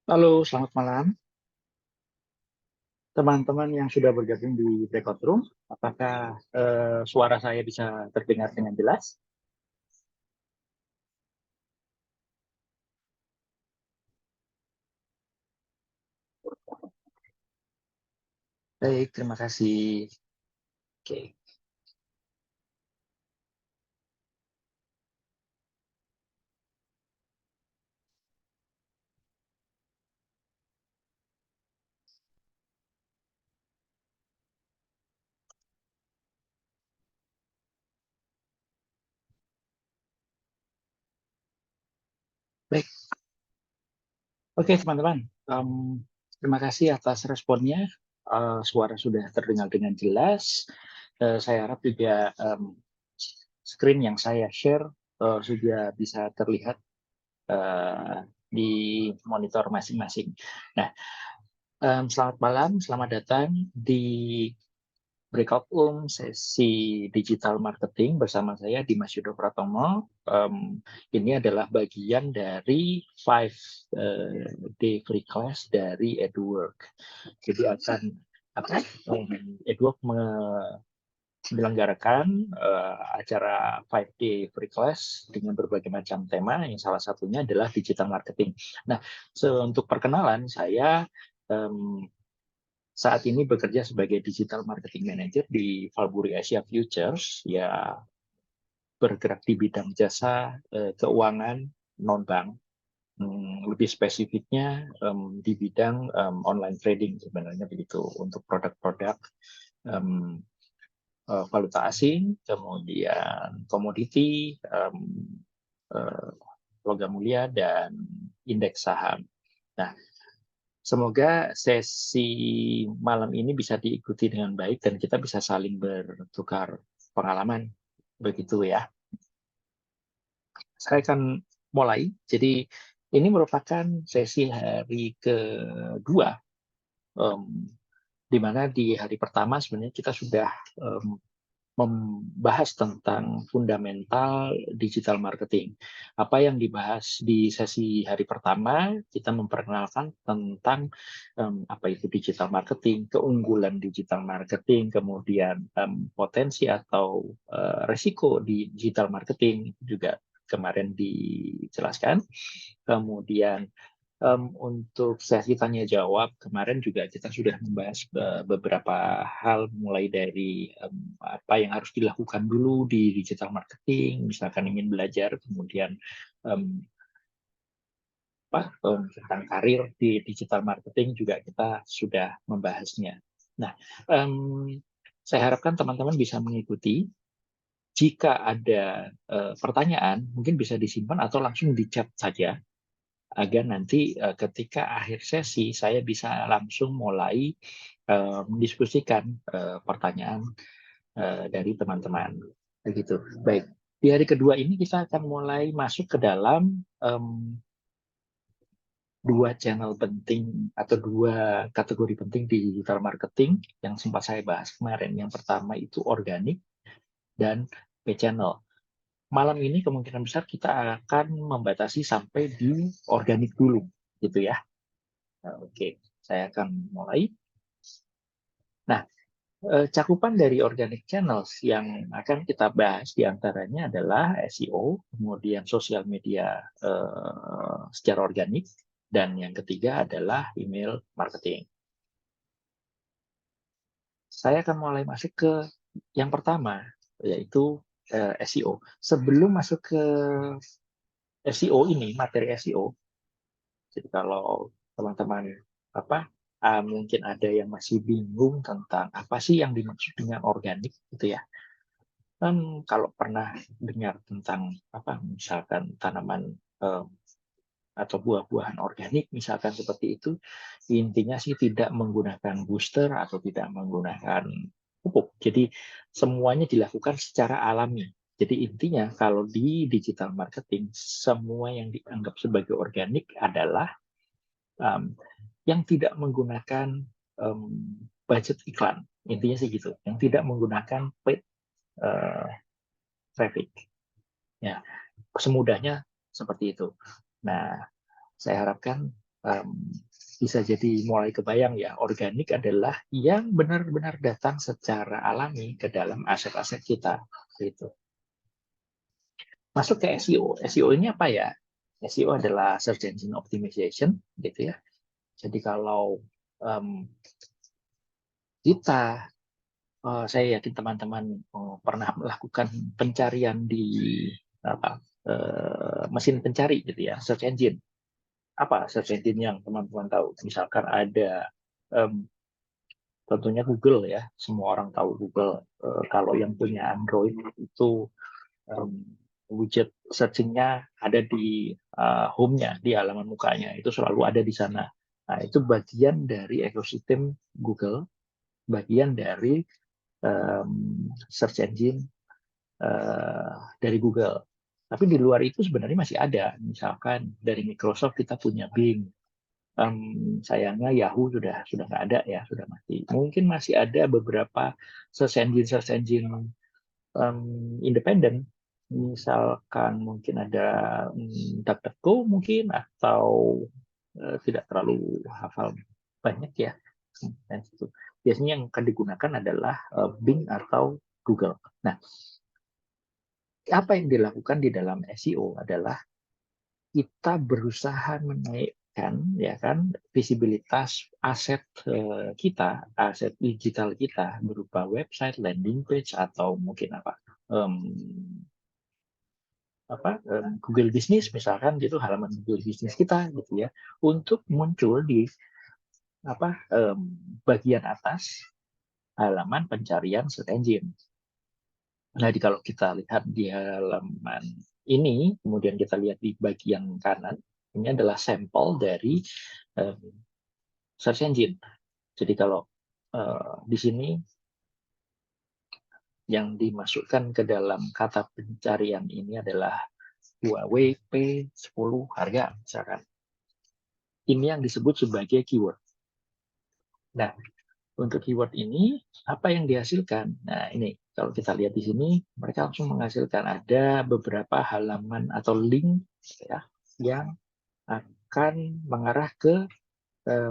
Halo, selamat malam. Teman-teman yang sudah bergabung di breakout room, apakah suara saya bisa terdengar dengan jelas? Baik, terima kasih. Oke, baik. Oke, teman-teman. Terima kasih atas responnya. Suara sudah terdengar dengan jelas. Saya harap juga screen yang saya share sudah bisa terlihat eh, di monitor masing-masing. Nah, selamat malam, selamat datang di breakout room sesi digital marketing bersama saya Dimas Yudo Pratomo. Ini adalah bagian dari 5 day free class dari EduWork. Jadi akan apa? EduWork menyelenggarakan acara 5 day free class dengan berbagai macam tema yang salah satunya adalah digital marketing. Nah, untuk perkenalan saya um, saat ini bekerja sebagai digital marketing manager di Valburi Asia Futures, ya bergerak di bidang jasa keuangan non bank. Lebih spesifiknya di bidang online trading sebenarnya begitu untuk produk-produk um, valuta asing, kemudian komoditi, uh, logam mulia dan indeks saham. Nah, semoga sesi malam ini bisa diikuti dengan baik dan kita bisa saling bertukar pengalaman. Begitu ya. Saya akan mulai. Jadi ini merupakan sesi hari kedua, um, di mana di hari pertama sebenarnya kita sudah um, membahas tentang fundamental digital marketing. Apa yang dibahas di sesi hari pertama, kita memperkenalkan tentang apa itu digital marketing, keunggulan digital marketing, kemudian potensi atau resiko di digital marketing juga kemarin dijelaskan. Kemudian untuk sesi tanya jawab kemarin juga kita sudah membahas beberapa hal mulai dari apa yang harus dilakukan dulu di digital marketing, misalkan ingin belajar, kemudian um, tentang karir di digital marketing juga kita sudah membahasnya. Nah, um, saya harapkan teman-teman bisa mengikuti. Jika ada pertanyaan, mungkin bisa disimpan atau langsung di chat saja agar nanti ketika akhir sesi saya bisa langsung mulai mendiskusikan pertanyaan dari teman-teman. Begitu. Baik. Di hari kedua ini kita akan mulai masuk ke dalam dua channel penting atau dua kategori penting di digital marketing yang sempat saya bahas kemarin. Yang pertama itu organik dan pay channel. Malam ini kemungkinan besar kita akan membatasi sampai di organik dulu, gitu ya. Oke, saya akan mulai. Nah, cakupan dari organic channels yang akan kita bahas diantaranya adalah SEO, kemudian sosial media secara organik, dan yang ketiga adalah email marketing. Saya akan mulai masuk ke yang pertama, yaitu SEO. Sebelum masuk ke SEO ini, materi SEO, jadi kalau teman-teman apa mungkin ada yang masih bingung tentang apa sih yang dimaksud dengan organik gitu ya. Kalau pernah dengar tentang apa misalkan tanaman eh, atau buah-buahan organik misalkan seperti itu, intinya sih tidak menggunakan booster atau tidak menggunakan pupuk. Jadi semuanya dilakukan secara alami. Jadi intinya kalau di digital marketing semua yang dianggap sebagai organik adalah um, yang tidak menggunakan um, budget iklan. Intinya sih gitu, yang tidak menggunakan paid uh, traffic. Ya, semudahnya seperti itu. Nah, saya harapkan bisa jadi mulai kebayang ya, organik adalah yang benar-benar datang secara alami ke dalam aset-aset kita. Gitu. Masuk ke SEO. SEO ini apa ya? SEO adalah Search Engine Optimization, gitu ya. Jadi kalau kita, saya yakin teman-teman pernah melakukan pencarian di apa, mesin pencari, gitu ya, search engine. Apa search engine yang teman-teman tahu? Misalkan ada tentunya Google ya, semua orang tahu Google. Kalau yang punya Android itu widget searching-nya ada di home-nya, di halaman mukanya, itu selalu ada di sana. Nah, itu bagian dari ekosistem Google, bagian dari search engine dari Google. Tapi di luar itu sebenarnya masih ada. Misalkan dari Microsoft kita punya Bing. Sayangnya Yahoo sudah nggak ada ya, sudah mati. Mungkin masih ada beberapa search engine independen, misalkan mungkin ada DuckDuckGo mungkin, atau tidak terlalu hafal banyak ya. Dan itu biasanya yang akan digunakan adalah Bing atau Google. Nah, apa yang dilakukan di dalam SEO adalah kita berusaha menaikkan ya kan visibilitas aset kita, aset digital kita berupa website, landing page, atau mungkin Google Business misalkan gitu, halaman Google Business kita gitu ya, untuk muncul di bagian atas halaman pencarian search engine. Jadi kalau kita lihat di halaman ini, kemudian kita lihat di bagian kanan, ini adalah sampel dari search engine. Jadi kalau di sini yang dimasukkan ke dalam kata pencarian ini adalah Huawei P10 harga, misalkan. Ini yang disebut sebagai keyword. Nah, untuk keyword ini, apa yang dihasilkan? Nah, ini kalau kita lihat di sini, mereka langsung menghasilkan ada beberapa halaman atau link ya, yang akan mengarah ke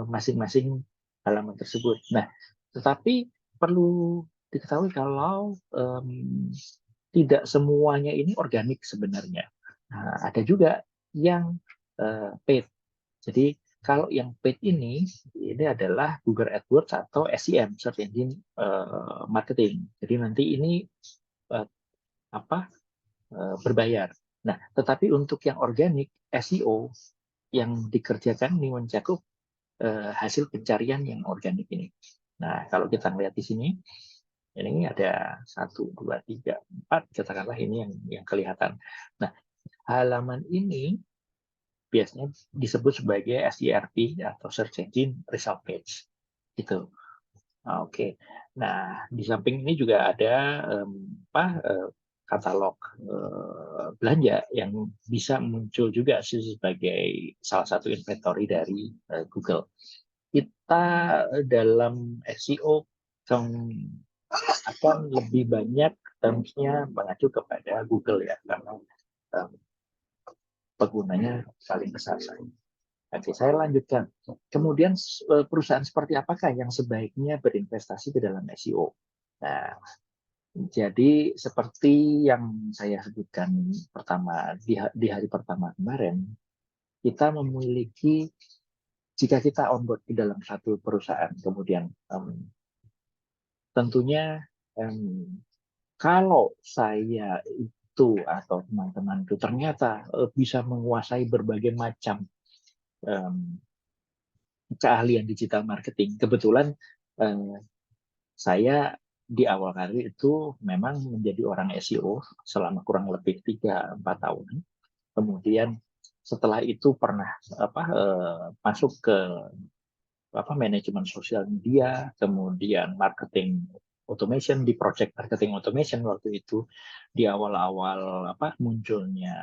masing-masing halaman tersebut. Nah, tetapi perlu diketahui kalau tidak semuanya ini organik sebenarnya. Nah, ada juga yang paid. Jadi kalau yang paid ini adalah Google AdWords atau SEM, Search Engine Marketing. Jadi nanti ini uh, berbayar. Nah, tetapi untuk yang organik, SEO yang dikerjakan ini mencakup hasil pencarian yang organik ini. Nah, kalau kita melihat di sini, ini ada 1, 2, 3, 4, katakanlah ini yang kelihatan. Nah, halaman ini biasanya disebut sebagai SERP atau Search Engine Result Page. Gitu. Oke. Nah, di samping ini juga ada katalog belanja yang bisa muncul juga sebagai salah satu inventory dari Google. Kita dalam SEO akan lebih banyak termsnya mengacu kepada Google ya, karena penggunanya paling besar. Oke, saya lanjutkan. Kemudian perusahaan seperti apakah yang sebaiknya berinvestasi ke dalam SEO? Nah, jadi seperti yang saya sebutkan pertama di hari pertama kemarin, kita memiliki, jika kita onboard di dalam satu perusahaan, kemudian tentunya kalau saya itu atau teman-teman itu ternyata bisa menguasai berbagai macam keahlian digital marketing. Kebetulan saya di awal karir itu memang menjadi orang SEO selama kurang lebih 3-4 tahun. Kemudian setelah itu pernah masuk ke manajemen sosial media, kemudian marketing automation, di project marketing automation waktu itu di awal-awal munculnya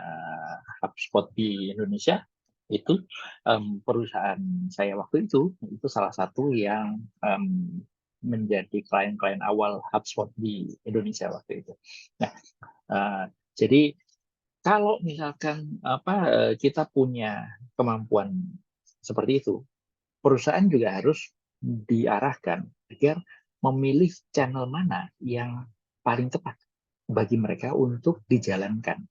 HubSpot di Indonesia. Itu perusahaan saya waktu itu salah satu yang menjadi klien-klien awal HubSpot di Indonesia waktu itu. Nah, jadi kalau misalkan kita punya kemampuan seperti itu. Perusahaan juga harus diarahkan agar memilih channel mana yang paling tepat bagi mereka untuk dijalankan.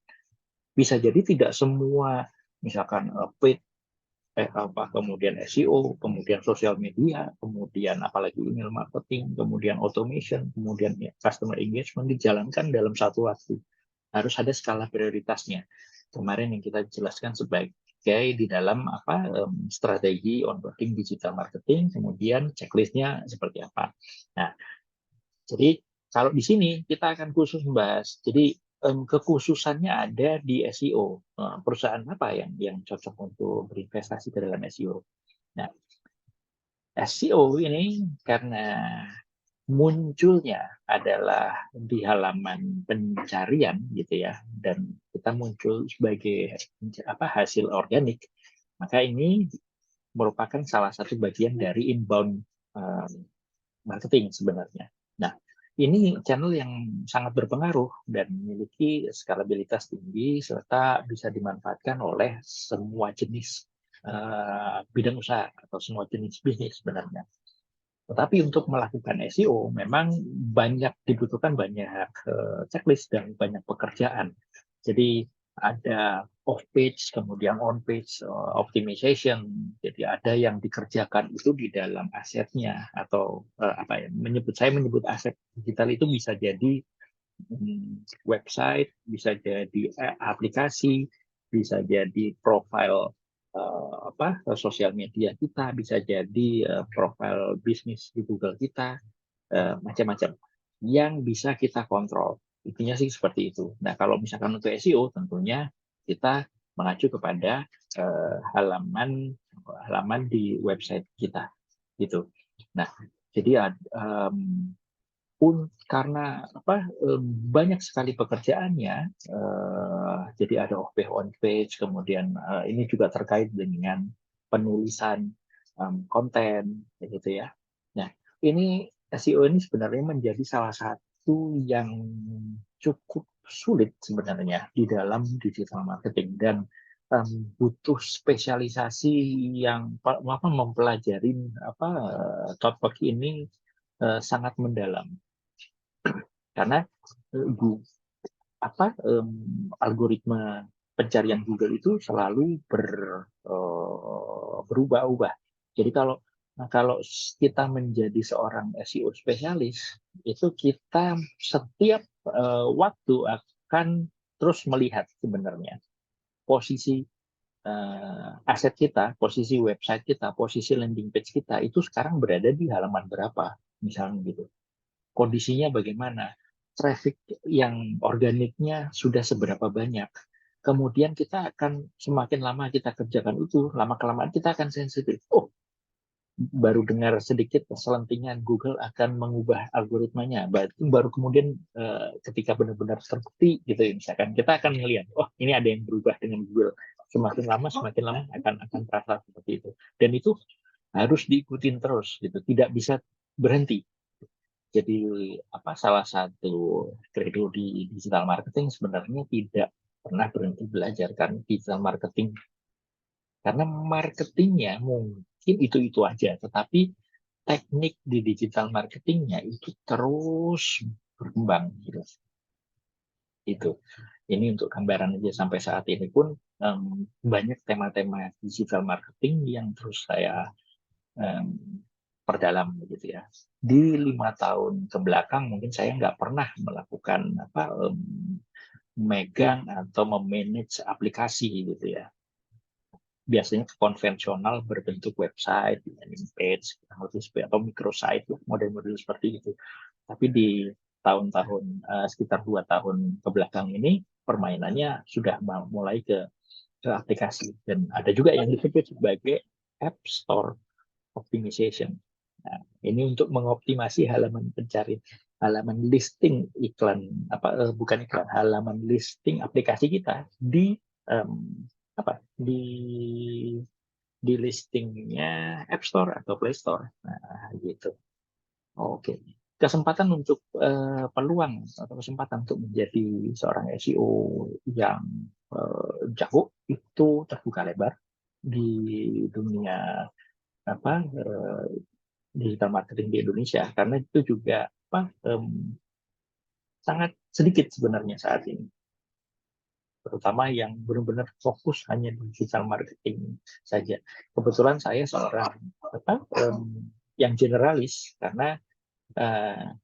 Bisa jadi tidak semua, misalkan paid, kemudian SEO, kemudian sosial media, kemudian apalagi email marketing, kemudian automation, kemudian customer engagement dijalankan dalam satu waktu. Harus ada skala prioritasnya. Kemarin yang kita jelaskan sebagai di dalam strategi onboarding digital marketing, kemudian checklistnya seperti apa. Nah, jadi kalau di sini kita akan khusus membahas. Jadi kekhususannya ada di SEO. Perusahaan apa yang cocok untuk berinvestasi ke dalam SEO? Nah, SEO ini karena munculnya adalah di halaman pencarian gitu ya, dan kita muncul sebagai hasil organik, maka ini merupakan salah satu bagian dari inbound marketing sebenarnya. Nah, ini channel yang sangat berpengaruh dan memiliki skalabilitas tinggi serta bisa dimanfaatkan oleh semua jenis bidang usaha atau semua jenis bisnis sebenarnya. Tetapi untuk melakukan SEO memang dibutuhkan banyak checklist dan banyak pekerjaan. Jadi ada off-page, kemudian on-page optimization. Jadi ada yang dikerjakan itu di dalam asetnya atau saya menyebut aset digital itu bisa jadi website, bisa jadi aplikasi, bisa jadi profil sosial media kita, bisa jadi profil bisnis di Google kita, macam-macam yang bisa kita kontrol. Intinya sih seperti itu. Nah, kalau misalkan untuk SEO, tentunya kita mengacu kepada halaman di website kita, gitu. Nah, jadi karena banyak sekali pekerjaannya, jadi ada off-page, on-page, kemudian ini juga terkait dengan penulisan konten, gitu ya. Nah, ini SEO ini sebenarnya menjadi salah satu yang cukup sulit sebenarnya di dalam digital marketing dan butuh spesialisasi yang mempelajari topik ini sangat mendalam. Karena algoritma pencarian Google itu selalu berubah-ubah. Jadi kalau kita menjadi seorang SEO spesialis, itu kita setiap waktu akan terus melihat sebenarnya posisi aset kita, posisi website kita, posisi landing page kita itu sekarang berada di halaman berapa, misalnya gitu. Kondisinya bagaimana, traffic yang organiknya sudah seberapa banyak. Kemudian kita akan semakin lama kita kerjakan itu, lama-kelamaan kita akan sensitif. Oh, baru dengar sedikit selentingan Google akan mengubah algoritmanya. Baru kemudian ketika benar-benar terbukti gitu ya, misalkan kita akan melihat, oh ini ada yang berubah dengan Google. Semakin lama akan terasa seperti itu. Dan itu harus diikutin terus gitu, tidak bisa berhenti. Jadi salah satu credo di digital marketing sebenarnya tidak pernah berhenti belajar kan digital marketing, karena marketingnya mungkin itu aja, tetapi teknik di digital marketingnya itu terus berkembang gitu. Itu ini untuk gambaran aja, sampai saat ini pun banyak tema-tema digital marketing yang terus saya perdalam gitu ya. Di 5 tahun ke belakang mungkin saya nggak pernah melakukan megang atau memanage aplikasi gitu ya. Biasanya konvensional berbentuk website, landing page, atau microsite, model-model seperti itu. Tapi di tahun-tahun sekitar 2 tahun ke belakang ini permainannya sudah mulai ke aplikasi, dan ada juga yang disebut sebagai App Store Optimization. Nah, ini untuk mengoptimasi halaman pencarian, halaman listing iklan, bukan iklan, halaman listing aplikasi kita di di listingnya App Store atau Play Store. Nah, gitu. Oke. Kesempatan untuk peluang atau kesempatan untuk menjadi seorang SEO yang jago itu terbuka lebar. di dunia digital marketing di Indonesia, karena itu juga sangat sedikit sebenarnya saat ini, terutama yang benar-benar fokus hanya di digital marketing saja. Kebetulan saya seorang yang generalis, karena uh,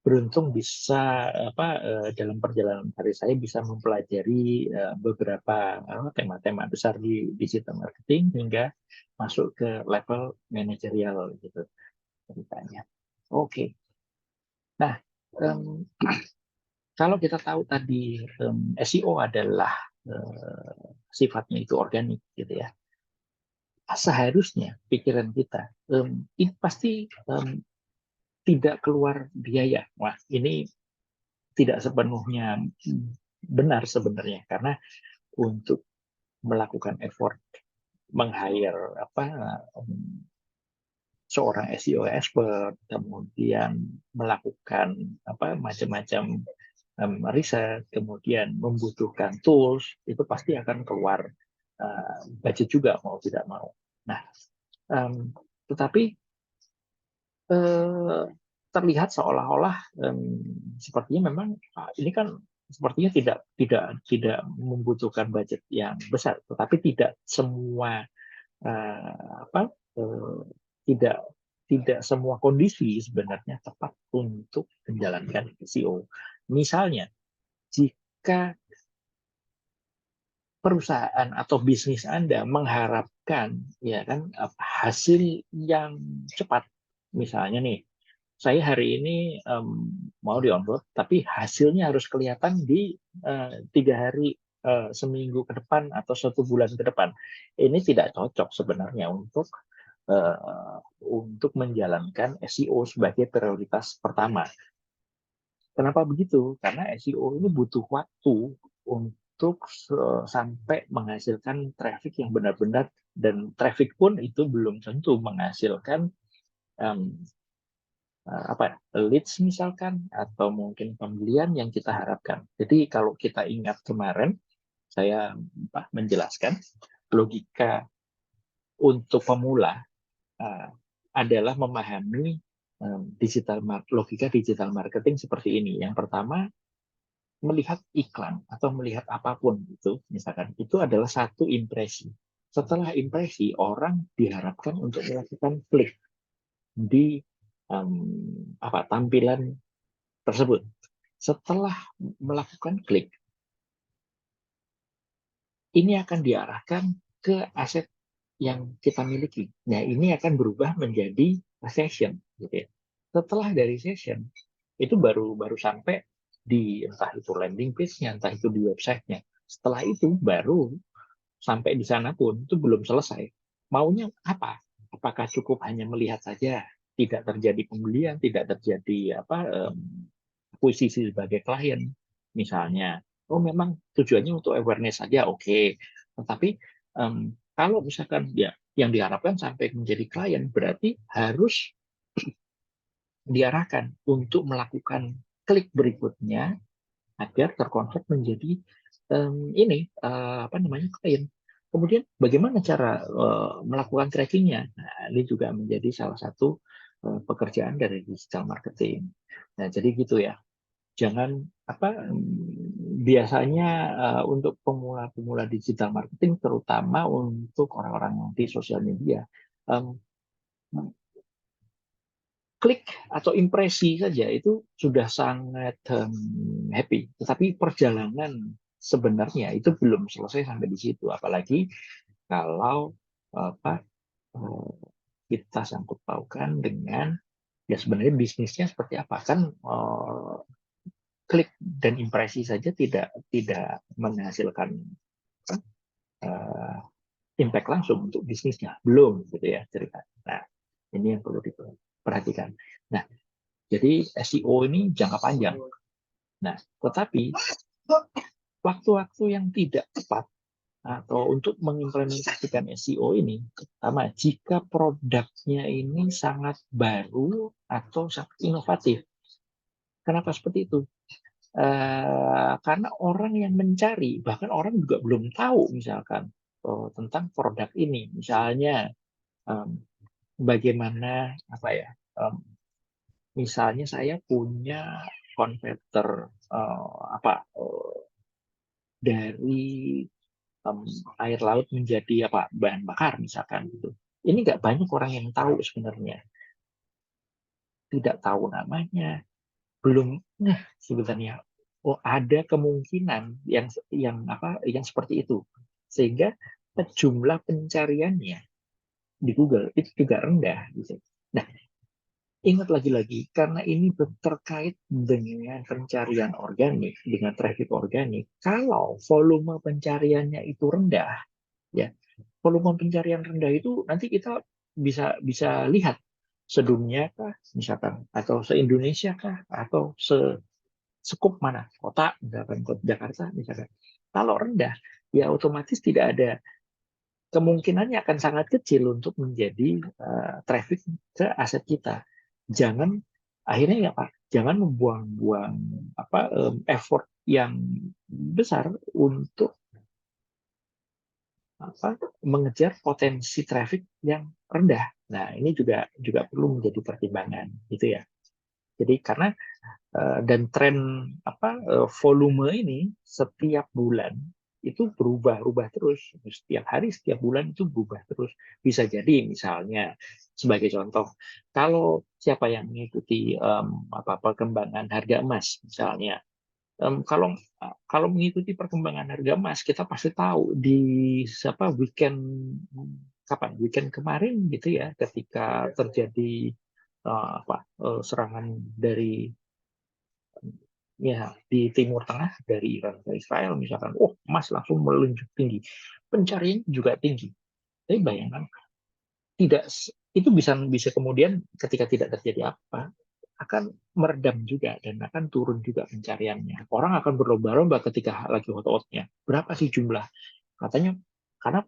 beruntung bisa dalam perjalanan karir saya bisa mempelajari beberapa tema-tema besar di digital marketing hingga masuk ke level manajerial gitu ceritanya. Oke. Nah, kalau kita tahu tadi SEO adalah sifatnya itu organik gitu ya. Seharusnya pikiran kita ini pasti tidak keluar biaya. Wah, ini tidak sepenuhnya benar sebenarnya, karena untuk melakukan effort meng-hire seorang SEO expert, kemudian melakukan macam-macam riset, kemudian membutuhkan tools, itu pasti akan keluar budget juga mau tidak mau. Nah, tetapi terlihat seolah-olah sepertinya memang ini kan sepertinya tidak membutuhkan budget yang besar, tetapi tidak semua tidak tidak semua kondisi sebenarnya tepat untuk menjalankan SEO. Misalnya, jika perusahaan atau bisnis Anda mengharapkan ya kan hasil yang cepat, misalnya nih, saya hari ini mau di-onboard, tapi hasilnya harus kelihatan di 3 hari, seminggu ke depan, atau 1 bulan ke depan. Ini tidak cocok sebenarnya untuk menjalankan SEO sebagai prioritas pertama. Kenapa begitu? Karena SEO ini butuh waktu untuk sampai menghasilkan traffic yang benar-benar, dan traffic pun itu belum tentu menghasilkan leads misalkan, atau mungkin pembelian yang kita harapkan. Jadi kalau kita ingat kemarin saya menjelaskan logika untuk pemula adalah memahami logika digital marketing seperti ini. Yang pertama, melihat iklan atau melihat apapun itu, misalkan itu adalah satu impresi. Setelah impresi, orang diharapkan untuk melakukan klik di tampilan tersebut. Setelah melakukan klik, ini akan diarahkan ke aset yang kita miliki. Nah, ini akan berubah menjadi session, gitu ya. Setelah dari session, itu baru sampai di entah itu landing page-nya, entah itu di website-nya. Setelah itu baru sampai di sana pun itu belum selesai. Maunya apa? Apakah cukup hanya melihat saja, tidak terjadi pembelian, tidak terjadi akuisisi sebagai klien, misalnya. Oh, memang tujuannya untuk awareness saja, oke. Tetapi kalau misalkan ya yang diharapkan sampai menjadi klien, berarti harus diarahkan untuk melakukan klik berikutnya agar terkonvert menjadi klien. Kemudian bagaimana cara melakukan trackingnya? Nah, ini juga menjadi salah satu pekerjaan dari digital marketing. Nah, jadi gitu ya. Jangan biasanya untuk pemula-pemula digital marketing, terutama untuk orang-orang yang di sosial media, klik atau impresi saja itu sudah sangat happy. Tetapi perjalanan sebenarnya itu belum selesai sampai di situ. Apalagi kalau kita sangkut paukan dengan ya sebenarnya bisnisnya seperti apa, kan klik dan impresi saja tidak menghasilkan impact langsung untuk bisnisnya, belum gitu ya cerita. Nah, ini yang perlu diperhatikan. Nah, jadi SEO ini jangka panjang. Nah, tetapi waktu-waktu yang tidak tepat atau untuk mengimplementasikan SEO ini, pertama, jika produknya ini sangat baru atau sangat inovatif. Kenapa seperti itu? Karena orang yang mencari, bahkan orang juga belum tahu misalkan tentang produk ini. Misalnya bagaimana apa ya? Misalnya saya punya konverter dari air laut menjadi bahan bakar misalkan gitu. Ini nggak banyak orang yang tahu sebenarnya, tidak tahu namanya, belum sebenarnya. Oh, ada kemungkinan yang seperti itu, sehingga jumlah pencariannya di Google itu juga rendah gitu. Nah, ingat lagi-lagi, karena ini terkait dengan pencarian organik, dengan traffic organik, kalau volume pencariannya itu rendah, ya, volume pencarian rendah itu nanti kita bisa bisa lihat sedunia kah, misalkan, atau se-Indonesia kah, atau sekup mana, kota, misalkan, kota Jakarta, misalkan. Kalau rendah, ya otomatis tidak ada kemungkinannya akan sangat kecil untuk menjadi traffic ke aset kita. Jangan akhirnya ya Pak, jangan membuang-buang effort yang besar untuk mengejar potensi traffic yang rendah. Nah, ini juga perlu menjadi pertimbangan, gitu ya. Jadi karena dan tren volume ini setiap bulan itu berubah-ubah terus, setiap hari, setiap bulan itu berubah terus. Bisa jadi misalnya sebagai contoh, kalau siapa yang mengikuti perkembangan harga emas misalnya, kalau kalau mengikuti perkembangan harga emas, kita pasti tahu di weekend weekend kemarin gitu ya, ketika terjadi serangan dari ya di Timur Tengah, dari Iran ke Israel misalkan, emas langsung melunjak tinggi, pencarian juga tinggi. Tapi bayangkan, tidak itu bisa bisa kemudian ketika tidak terjadi apa akan meredam juga dan akan turun juga pencariannya. Orang akan berlomba-lomba ketika lagi hot-hotnya. Berapa sih jumlah? Katanya karena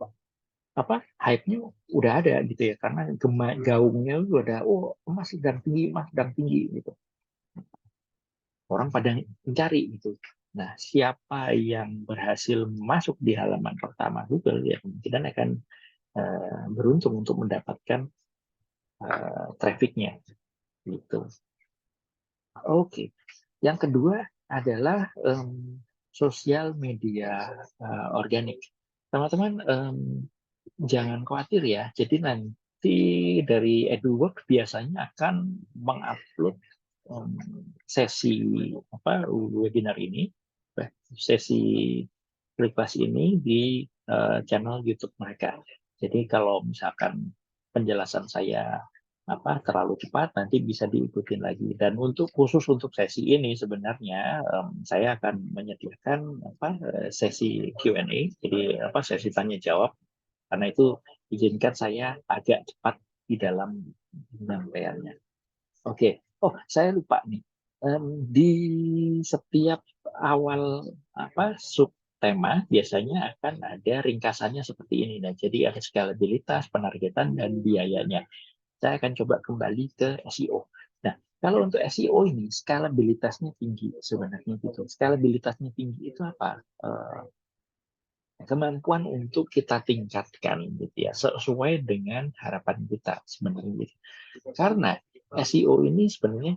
hype-nya udah ada gitu ya, karena gaungnya udah emas sedang tinggi gitu. Orang pada mencari gitu. Nah, siapa yang berhasil masuk di halaman pertama Google ya kemungkinan akan beruntung untuk mendapatkan traffic-nya gitu. Oke. Yang kedua adalah sosial media organik. Teman-teman jangan khawatir ya. Jadi nanti dari EduWorks biasanya akan mengupload sesi webinar ini, sesi kelas ini di channel YouTube mereka. Jadi kalau misalkan penjelasan saya terlalu cepat, nanti bisa diikutin lagi. Dan khusus untuk sesi ini sebenarnya saya akan menyediakan sesi Q&A, jadi sesi tanya jawab, karena itu izinkan saya agak cepat di dalam penyampaiannya. Oke. Oh, saya lupa nih. Di setiap awal subtema biasanya akan ada ringkasannya seperti ini. Nah, jadi ada scalabilitas, penargetan, dan biayanya. Saya akan coba kembali ke SEO. Nah, kalau untuk SEO ini scalabilitasnya tinggi sebenarnya gitu. Scalabilitasnya tinggi itu apa? Kemampuan untuk kita tingkatkan gitu ya, sesuai dengan harapan kita sebenarnya gitu. Karena SEO ini sebenarnya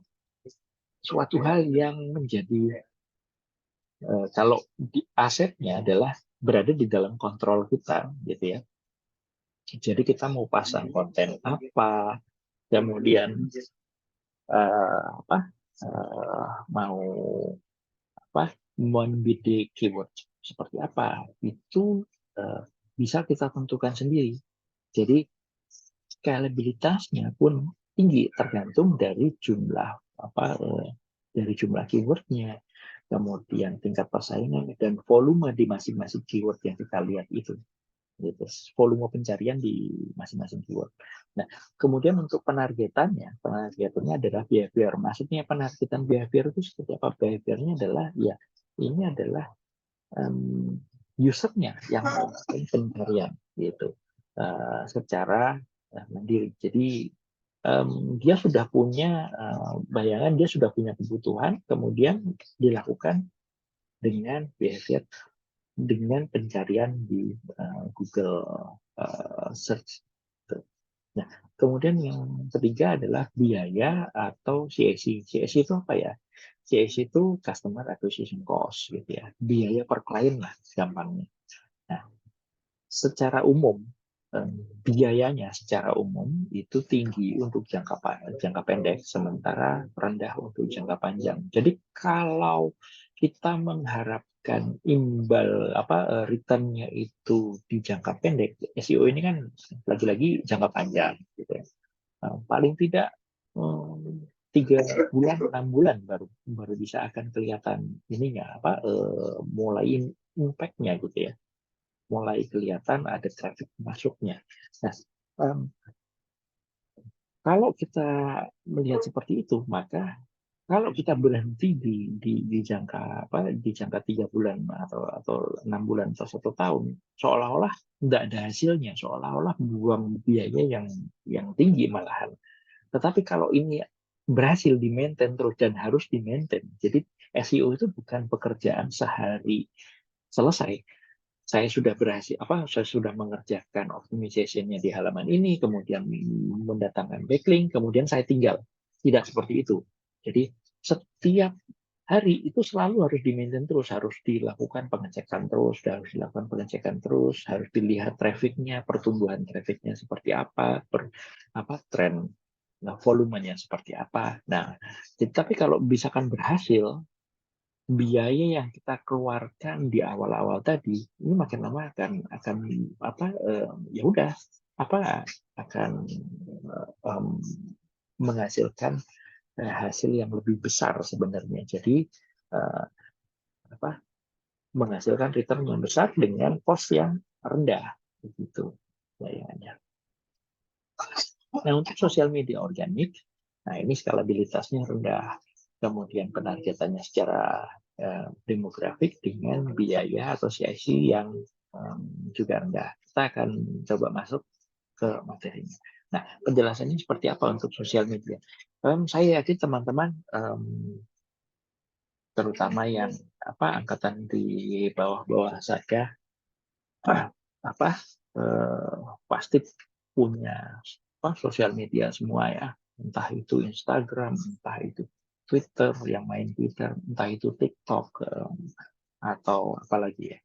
suatu hal yang menjadi kalau di asetnya adalah berada di dalam kontrol kita gitu ya. Jadi kita mau pasang konten apa, kemudian mau membidik keyword seperti apa, itu bisa kita tentukan sendiri. Jadi scalabilitasnya pun tinggi tergantung dari jumlah dari jumlah keywordnya, kemudian tingkat persaingan dan volume di masing-masing keyword yang kita lihat itu. Gitu. Volume pencarian di masing-masing keyword. Nah, kemudian untuk penargetannya adalah behavior. Maksudnya penargetan behavior itu seperti apa? Behaviornya adalah ya ini adalah usernya yang melakukan pencarian gitu secara mandiri. Jadi dia sudah punya bayangan, dia sudah punya kebutuhan, kemudian dilakukan dengan behavior, dengan pencarian di Google Search. Nah, kemudian yang ketiga adalah biaya atau CAC. CAC itu apa ya? CAC itu Customer Acquisition Cost, gitu ya. Biaya per klien lah, gampangnya. Nah, secara umum, biayanya secara umum itu tinggi untuk jangka pendek, sementara rendah untuk jangka panjang. Jadi kalau kita mengharapkan imbal return-nya itu di jangka pendek, SEO ini kan lagi-lagi jangka panjang, gitu ya. Paling tidak 3 bulan, 6 bulan baru bisa akan kelihatan ininya mulai impact-nya, gitu ya, mulai kelihatan ada traffic masuknya. Nah, kalau kita melihat seperti itu, maka kalau kita berhenti di jangka 3 bulan atau 6 bulan atau 1 tahun, seolah-olah tidak ada hasilnya, seolah-olah buang biaya yang tinggi malahan. Tetapi kalau ini berhasil di-maintain terus dan harus di-maintain, jadi SEO itu bukan pekerjaan sehari selesai. Saya sudah mengerjakan optimization-nya di halaman ini, kemudian mendatangkan backlink, kemudian saya tinggal. Tidak seperti itu. Jadi setiap hari itu selalu harus di-maintain terus, harus dilakukan pengecekan terus, harus dilihat trafficnya, pertumbuhan trafficnya seperti apa, tren volumenya seperti apa. Nah, tapi kalau misalkan berhasil, biaya yang kita keluarkan di awal-awal tadi ini makin lama akan ya udah akan menghasilkan hasil yang lebih besar sebenarnya. Jadi uh, menghasilkan return yang besar dengan cost yang rendah, begitu bayangannya. Nah, untuk sosial media organik, nah ini skalabilitasnya rendah, kemudian penargetannya secara demografik dengan biaya atau CIC yang juga rendah. Kita akan coba masuk ke materinya. Nah, penjelasannya seperti apa untuk sosial media? Saya yakin teman-teman, terutama yang angkatan di bawah-bawah saja, pasti punya sosial media semua ya, entah itu Instagram, entah itu Twitter, yang main Twitter, entah itu TikTok, atau apalagi ya,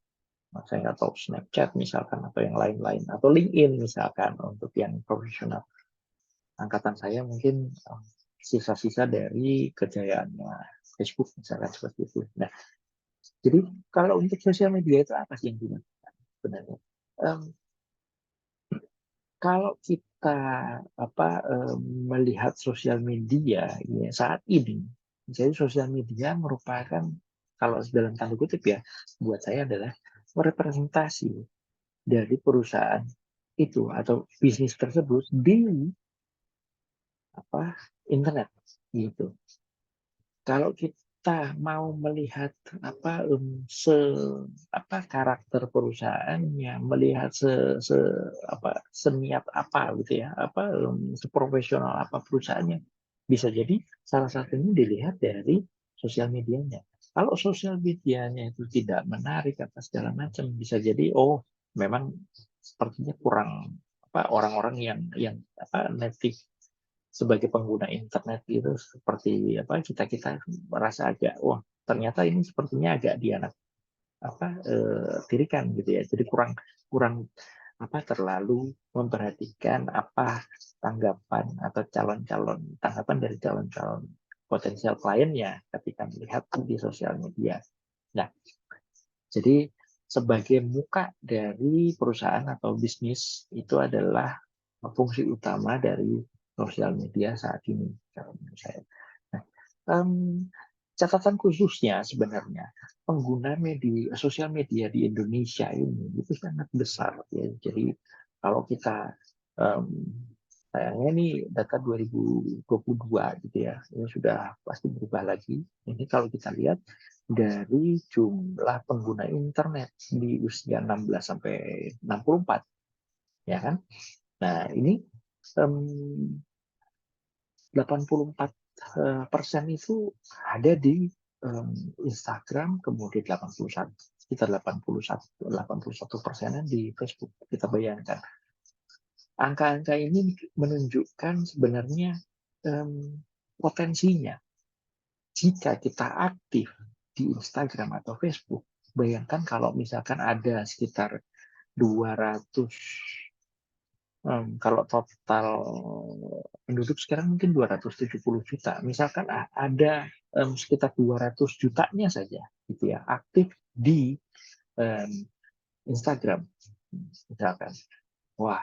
saya nggak tahu, Snapchat misalkan, atau yang lain-lain, atau LinkedIn misalkan untuk yang profesional. Angkatan saya mungkin sisa-sisa dari kejayaannya Facebook misalkan seperti itu. Nah, jadi kalau untuk sosial media itu apa sih yang dilakukan sebenarnya? Kalau kita melihat sosial media ya, saat ini, jadi sosial media merupakan, kalau dalam tanda kutip ya, buat saya adalah representasi dari perusahaan itu atau bisnis tersebut di internet gitu. Kalau kita mau melihat karakter perusahaannya, melihat seniat apa gitu ya, seprofesional apa perusahaannya, bisa jadi salah satunya dilihat dari sosial medianya. Kalau sosial medianya itu tidak menarik atau segala macam, bisa jadi memang sepertinya kurang orang-orang yang native sebagai pengguna internet itu, seperti kita merasa agak ternyata ini sepertinya agak dianak tirikan gitu ya, jadi kurang kurang terlalu memperhatikan tanggapan atau tanggapan dari calon-calon potensial kliennya ketika melihat di sosial media. Nah, jadi sebagai muka dari perusahaan atau bisnis itu adalah fungsi utama dari sosial media saat ini, kalau menurut saya. Nah, catatan khususnya sebenarnya pengguna sosial media di Indonesia ini itu sangat besar ya. Jadi kalau kita sayangnya ini data 2022 gitu ya, ini sudah pasti berubah lagi. Ini kalau kita lihat dari jumlah pengguna internet di usia 16 sampai 64, ya kan? Nah, ini 84% itu ada di Instagram, kemudian sekitar 81% di Facebook. Kita bayangkan. Angka-angka ini menunjukkan sebenarnya potensinya. Jika kita aktif di Instagram atau Facebook, bayangkan kalau misalkan ada sekitar 200, kalau total penduduk sekarang mungkin 270 juta. Misalkan ada sekitar 200 jutanya saja gitu ya aktif di Instagram misalkan. Wah,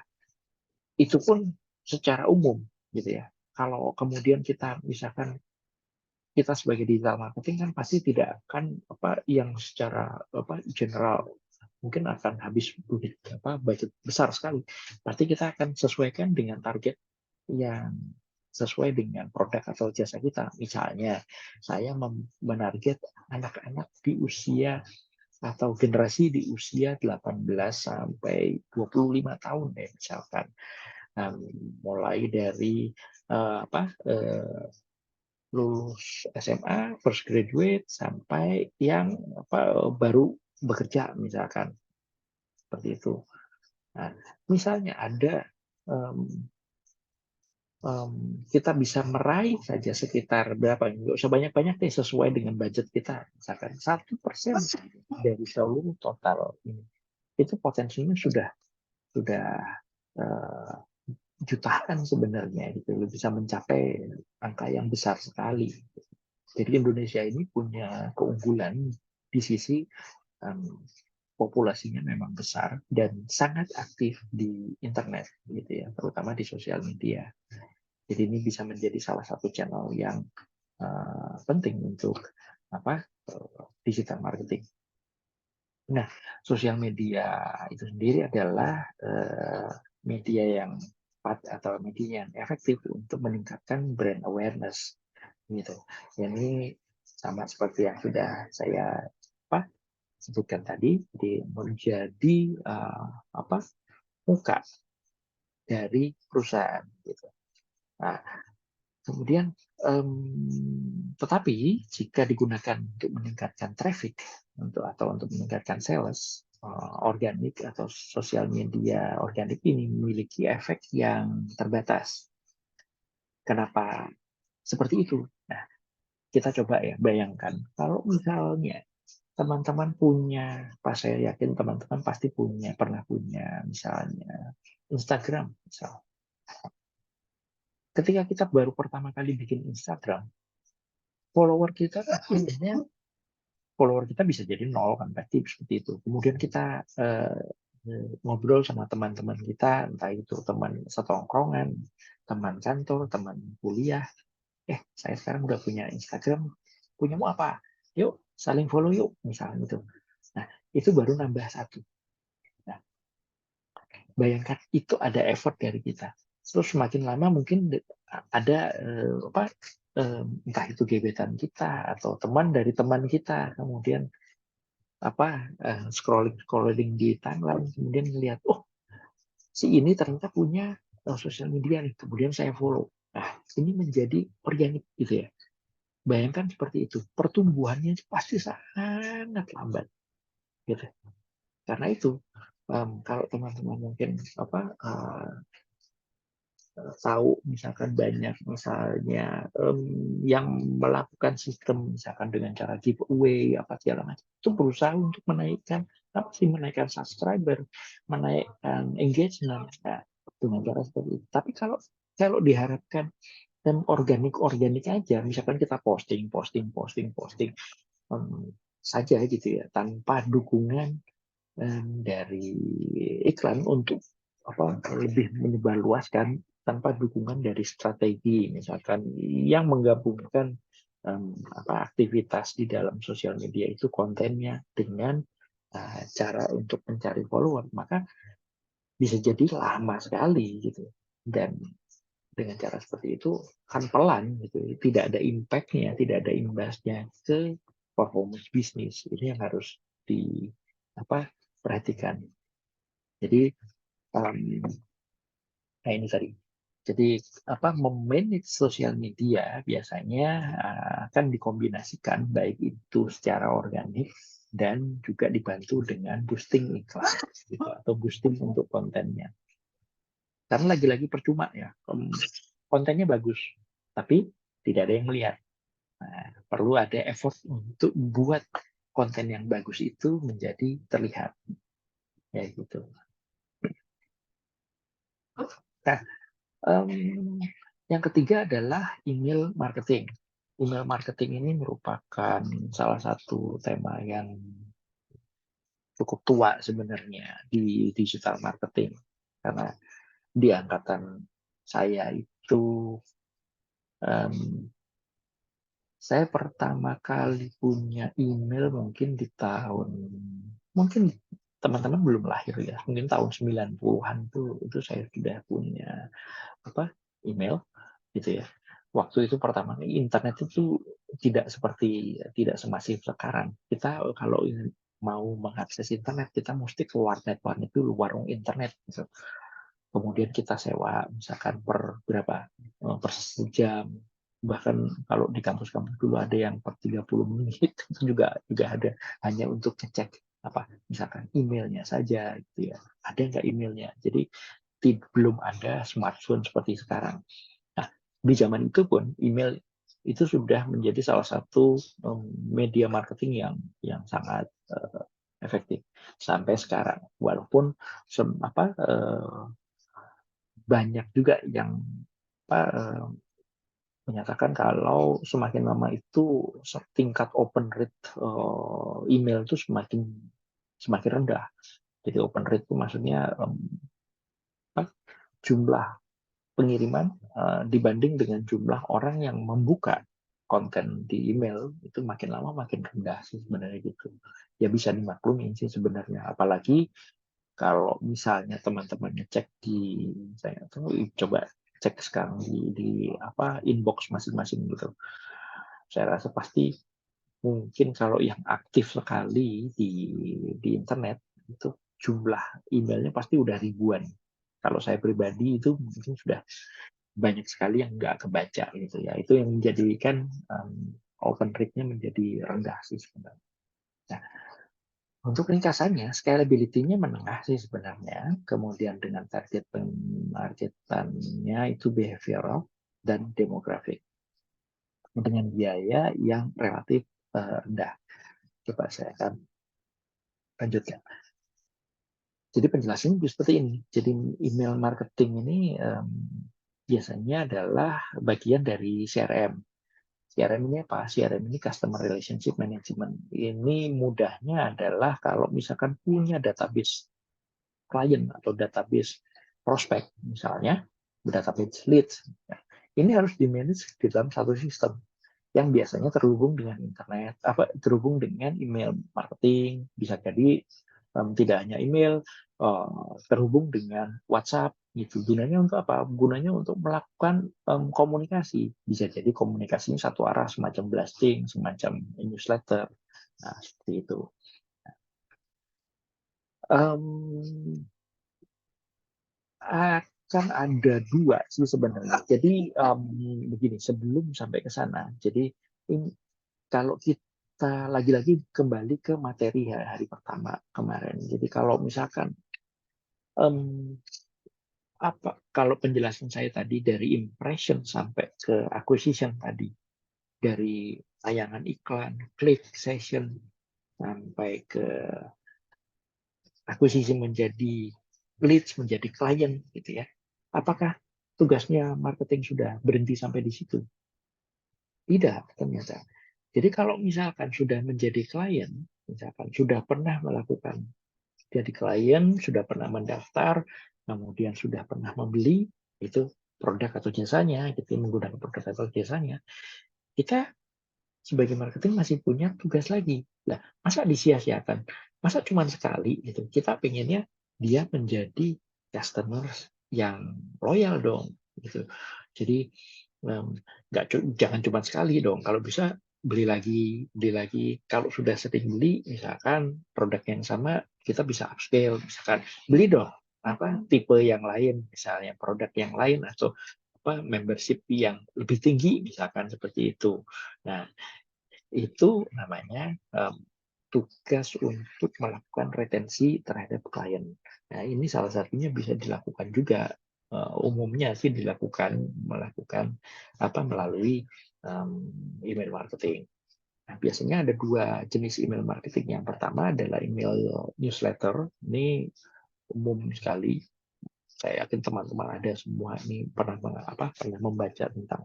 itu pun secara umum gitu ya. Kalau kemudian kita misalkan kita sebagai digital marketing kan pasti tidak akan yang secara general mungkin akan habis budget besar sekali. Pasti kita akan sesuaikan dengan target yang sesuai dengan produk atau jasa kita. Misalnya, saya menarget anak-anak di usia atau generasi di usia 18 sampai 25 tahun ya misalkan. Mulai dari lulus SMA, first graduate sampai yang baru bekerja misalkan seperti itu. Nah, misalnya ada kita bisa meraih saja sekitar berapa, nggak usah banyak-banyak deh, sesuai dengan budget kita, misalkan 1% dari seluruh total ini, itu potensinya sudah uh, jutaan sebenarnya, gitu, bisa mencapai angka yang besar sekali. Jadi Indonesia ini punya keunggulan di sisi populasinya memang besar dan sangat aktif di internet, gitu ya, terutama di sosial media. Jadi ini bisa menjadi salah satu channel yang penting untuk digital marketing. Nah, sosial media itu sendiri adalah media yang tepat atau media yang efektif untuk meningkatkan brand awareness, gitu. Ini sama seperti yang sudah saya sebutkan tadi, menjadi muka dari perusahaan, gitu. Nah, kemudian, tetapi jika digunakan untuk meningkatkan traffic atau untuk meningkatkan sales, organik atau sosial media organik ini memiliki efek yang terbatas. Kenapa seperti itu? Nah, kita coba ya bayangkan, kalau misalnya teman-teman punya, saya yakin teman-teman pasti pernah punya misalnya Instagram, misal. Ketika kita baru pertama kali bikin Instagram, follower kita bisa jadi nol kan, pasti seperti itu. Kemudian kita ngobrol sama teman-teman kita, entah itu teman setongkrongan, teman kantor, teman kuliah. Saya sekarang udah punya Instagram, punyamu apa? Yuk saling follow yuk, misalnya itu. Nah, itu baru nambah satu. Nah, bayangkan itu ada effort dari kita. Terus semakin lama mungkin ada entah itu gebetan kita atau teman dari teman kita, kemudian scrolling di timeline, kemudian melihat, oh si ini ternyata punya sosial media nih, kemudian saya follow. Nah, ini menjadi organik gitu ya. Bayangkan seperti itu, pertumbuhannya pasti sangat lambat, gitu. Karena itu, kalau teman-teman mungkin tahu misalkan banyak misalnya yang melakukan sistem misalkan dengan cara giveaway segala macam, itu berusaha untuk menaikkan subscriber, menaikkan engagement, dengan cara seperti itu. Tapi kalau diharapkan organik aja, misalkan kita posting saja gitu ya, tanpa dukungan dari iklan untuk lebih menyebarluaskan, tanpa dukungan dari strategi misalkan yang menggabungkan aktivitas di dalam sosial media itu kontennya dengan cara untuk mencari follower, maka bisa jadi lama sekali gitu. Dan dengan cara seperti itu kan pelan gitu, tidak ada impact-nya, tidak ada imbasnya ke performance bisnis. Ini yang harus perhatikan. Jadi nah ini tadi. Jadi memanage sosial media biasanya akan dikombinasikan baik itu secara organik dan juga dibantu dengan boosting iklan gitu, atau boosting untuk kontennya. Karena lagi-lagi percuma ya, kontennya bagus, tapi tidak ada yang melihat. Nah, perlu ada effort untuk buat konten yang bagus itu menjadi terlihat, ya gitu. Nah, yang ketiga adalah email marketing. Email marketing ini merupakan salah satu tema yang cukup tua sebenarnya di digital marketing, karena di angkatan saya itu saya pertama kali punya email mungkin di tahun, mungkin teman-teman belum lahir ya, mungkin tahun 90-an tuh itu saya sudah punya email gitu ya. Waktu itu pertama internet itu tidak semasif sekarang. Kita kalau mau mengakses internet, kita mesti ke warnet dulu, warung internet gitu. Kemudian kita sewa misalkan per berapa, per sejam, bahkan kalau di kampus-kampus dulu ada yang per 30 menit itu juga ada, hanya untuk ngecek misalkan emailnya saja gitu ya, ada nggak emailnya. Jadi belum ada smartphone seperti sekarang. Nah, di zaman itu pun email itu sudah menjadi salah satu media marketing yang sangat efektif sampai sekarang, walaupun banyak juga yang menyatakan kalau semakin lama itu tingkat open rate email itu semakin rendah. Jadi open rate itu maksudnya jumlah pengiriman dibanding dengan jumlah orang yang membuka konten di email itu makin lama makin rendah sih sebenarnya gitu. Ya bisa dimaklumi sih sebenarnya. Apalagi kalau misalnya teman-teman ngecek saya coba cek sekarang di inbox masing-masing gitu. Saya rasa pasti mungkin kalau yang aktif sekali di internet itu jumlah emailnya pasti udah ribuan. Kalau saya pribadi itu mungkin sudah banyak sekali yang nggak kebaca gitu ya. Itu yang menjadikan open rate-nya menjadi rendah sih sebenarnya. Nah, untuk ringkasannya, scalability-nya menengah sih sebenarnya. Kemudian dengan target penargetannya itu behavioral dan demografik. Dengan biaya yang relatif rendah. Coba saya akan lanjutkan. Jadi penjelasannya seperti ini. Jadi email marketing ini biasanya adalah bagian dari CRM. CRM ini apa? CRM ini Customer Relationship Management. Ini mudahnya adalah kalau misalkan punya database klien atau database prospek, misalnya database leads. Ini harus di-manage di dalam satu sistem yang biasanya terhubung dengan internet, terhubung dengan email marketing, bisa jadi tidak hanya email, terhubung dengan WhatsApp, gitu. Gunanya untuk apa? Gunanya untuk melakukan komunikasi. Bisa jadi komunikasinya satu arah, semacam blasting, semacam newsletter. Nah, seperti itu. Akan ada dua sih sebenarnya. Jadi begini, sebelum sampai ke sana, jadi kalau kita lagi-lagi kembali ke materi hari pertama kemarin. Jadi kalau misalkan kalau penjelasan saya tadi dari impression sampai ke acquisition tadi, dari tayangan iklan, click session sampai ke akuisisi menjadi leads, menjadi klien gitu ya. Apakah tugasnya marketing sudah berhenti sampai di situ? Tidak, ternyata. Jadi kalau misalkan sudah menjadi klien, misalkan sudah pernah melakukan jadi klien, sudah pernah mendaftar, kemudian sudah pernah membeli itu produk atau jasanya, gitu menggunakan produk atau jasanya, kita sebagai marketing masih punya tugas lagi. Nah, masa disia-siakan? Masa cuma sekali gitu? Kita pengennya dia menjadi customer yang loyal dong, gitu. Jadi jangan cuma sekali dong. Kalau bisa beli lagi, beli lagi. Kalau sudah sering beli, misalkan produk yang sama, kita bisa upscale, misalkan beli dong tipe yang lain, misalnya produk yang lain atau membership yang lebih tinggi, misalkan seperti itu. Nah, itu namanya tugas untuk melakukan retensi terhadap klien. Nah, ini salah satunya bisa dilakukan juga, umumnya sih melakukan melalui email marketing. Nah, biasanya ada dua jenis email marketing. Yang pertama adalah email newsletter. Ini umum sekali. Saya yakin teman-teman ada semua ini pernah membaca tentang